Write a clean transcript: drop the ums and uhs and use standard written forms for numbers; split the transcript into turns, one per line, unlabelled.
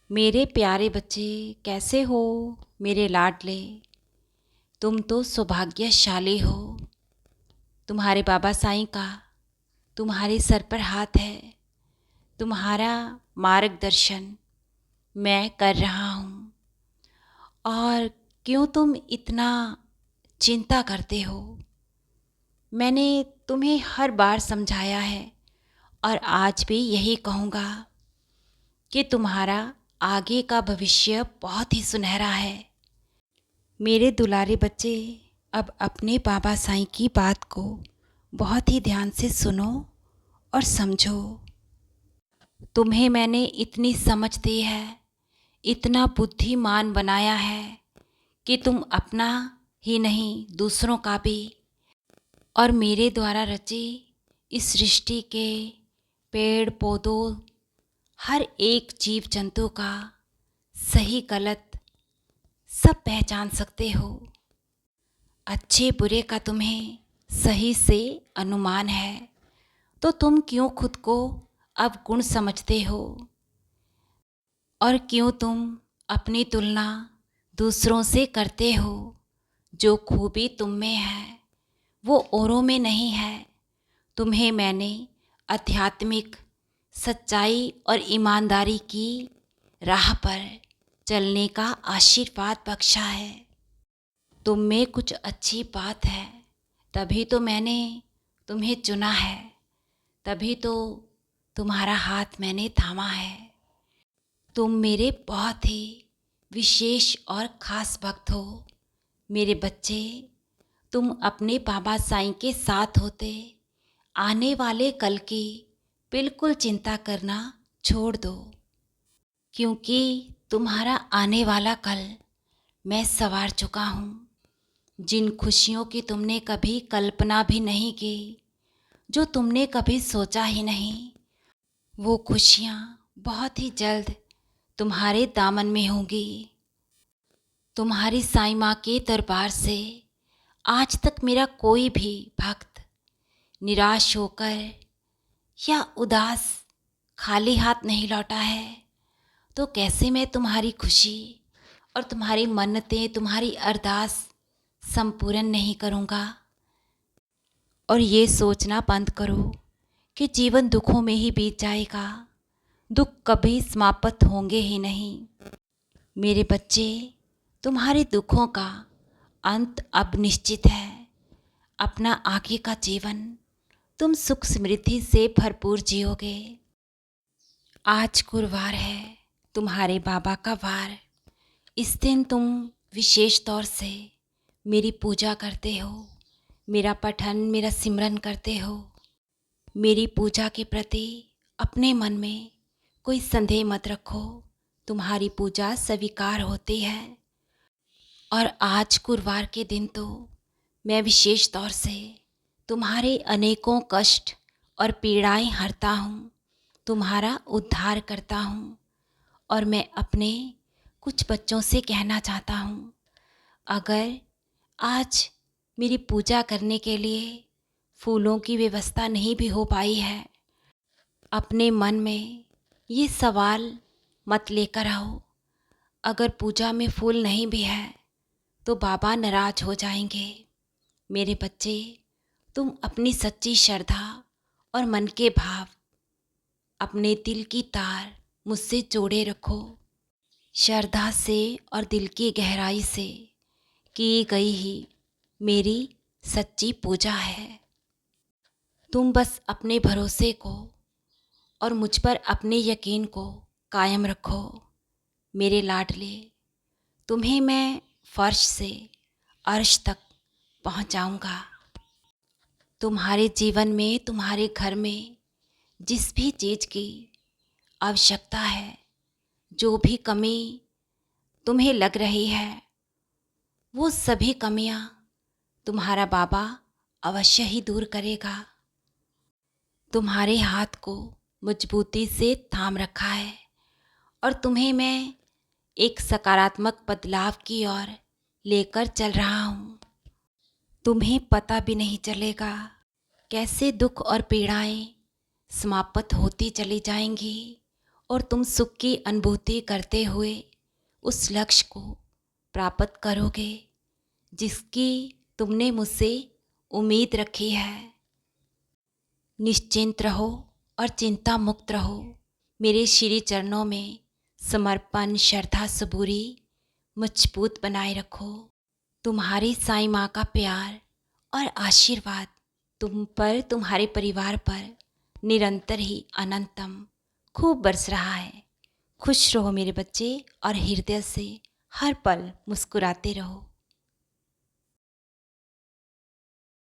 मेरे प्यारे बच्चे, कैसे हो मेरे लाडले। तुम तो सौभाग्यशाली हो। तुम्हारे बाबा साईं का तुम्हारे सर पर हाथ है। तुम्हारा मार्गदर्शन मैं कर रहा हूँ। और क्यों तुम इतना चिंता करते हो? मैंने तुम्हें हर बार समझाया है और आज भी यही कहूँगा कि तुम्हारा आगे का भविष्य बहुत ही सुनहरा है। मेरे दुलारे बच्चे, अब अपने बाबा साईं की बात को बहुत ही ध्यान से सुनो और समझो। तुम्हें मैंने इतनी समझ दी है, इतना बुद्धिमान बनाया है कि तुम अपना ही नहीं दूसरों का भी और मेरे द्वारा रचे इस सृष्टि के पेड़ पौधों, हर एक जीव जंतु का सही गलत सब पहचान सकते हो। अच्छे बुरे का तुम्हें सही से अनुमान है, तो तुम क्यों खुद को अवगुण समझते हो? और क्यों तुम अपनी तुलना दूसरों से करते हो? जो खूबी तुम में है वो औरों में नहीं है। तुम्हें मैंने आध्यात्मिक सच्चाई और ईमानदारी की राह पर चलने का आशीर्वाद बख्शा है। तुम में कुछ अच्छी बात है, तभी तो मैंने तुम्हें चुना है, तभी तो तुम्हारा हाथ मैंने थामा है। तुम मेरे बहुत ही विशेष और ख़ास भक्त हो। मेरे बच्चे, तुम अपने बाबा साईं के साथ होते आने वाले कल की बिल्कुल चिंता करना छोड़ दो, क्योंकि तुम्हारा आने वाला कल मैं संवार चुका हूँ। जिन खुशियों की तुमने कभी कल्पना भी नहीं की, जो तुमने कभी सोचा ही नहीं, वो खुशियाँ बहुत ही जल्द तुम्हारे दामन में होंगी। तुम्हारी साईं माँ के दरबार से आज तक मेरा कोई भी भक्त निराश होकर या उदास खाली हाथ नहीं लौटा है। तो कैसे मैं तुम्हारी खुशी और तुम्हारी मन्नतें, तुम्हारी अरदास संपूर्ण नहीं करूँगा? और ये सोचना बंद करो कि जीवन दुखों में ही बीत जाएगा। दुख कभी समाप्त होंगे ही नहीं। मेरे बच्चे, तुम्हारे दुखों का अंत अब निश्चित है। अपना आगे का जीवन तुम सुख समृद्धि से भरपूर जियोगे। आज गुरुवार है, तुम्हारे बाबा का वार। इस दिन तुम विशेष तौर से मेरी पूजा करते हो, मेरा पठन, मेरा सिमरन करते हो। मेरी पूजा के प्रति अपने मन में कोई संदेह मत रखो। तुम्हारी पूजा स्वीकार होती है। और आज गुरुवार के दिन तो मैं विशेष तौर से तुम्हारे अनेकों कष्ट और पीड़ाएं हरता हूँ, तुम्हारा उद्धार करता हूँ। और मैं अपने कुछ बच्चों से कहना चाहता हूँ, अगर आज मेरी पूजा करने के लिए फूलों की व्यवस्था नहीं भी हो पाई है, अपने मन में ये सवाल मत लेकर आओ, अगर पूजा में फूल नहीं भी है तो बाबा नाराज हो जाएंगे। मेरे बच्चे, तुम अपनी सच्ची श्रद्धा और मन के भाव, अपने दिल की तार मुझसे जोड़े रखो। श्रद्धा से और दिल की गहराई से की गई ही मेरी सच्ची पूजा है। तुम बस अपने भरोसे को और मुझ पर अपने यकीन को कायम रखो। मेरे लाडले, तुम्हें मैं फर्श से अर्श तक पहुंचाऊंगा। तुम्हारे जीवन में, तुम्हारे घर में जिस भी चीज़ की आवश्यकता है, जो भी कमी तुम्हें लग रही है, वो सभी कमियां तुम्हारा बाबा अवश्य ही दूर करेगा। तुम्हारे हाथ को मजबूती से थाम रखा है और तुम्हें मैं एक सकारात्मक बदलाव की ओर लेकर चल रहा हूँ। तुम्हें पता भी नहीं चलेगा कैसे दुख और पीड़ाएं समाप्त होती चली जाएंगी और तुम सुख की अनुभूति करते हुए उस लक्ष्य को प्राप्त करोगे जिसकी तुमने मुझसे उम्मीद रखी है। निश्चिंत रहो और चिंता मुक्त रहो। मेरे श्री चरणों में समर्पण, श्रद्धा, सबूरी मजबूत बनाए रखो। तुम्हारी साईं माँ का प्यार और आशीर्वाद तुम पर, तुम्हारे परिवार पर निरंतर ही अनंतम खूब बरस रहा है। खुश रहो मेरे बच्चे और हृदय से हर पल मुस्कुराते रहो।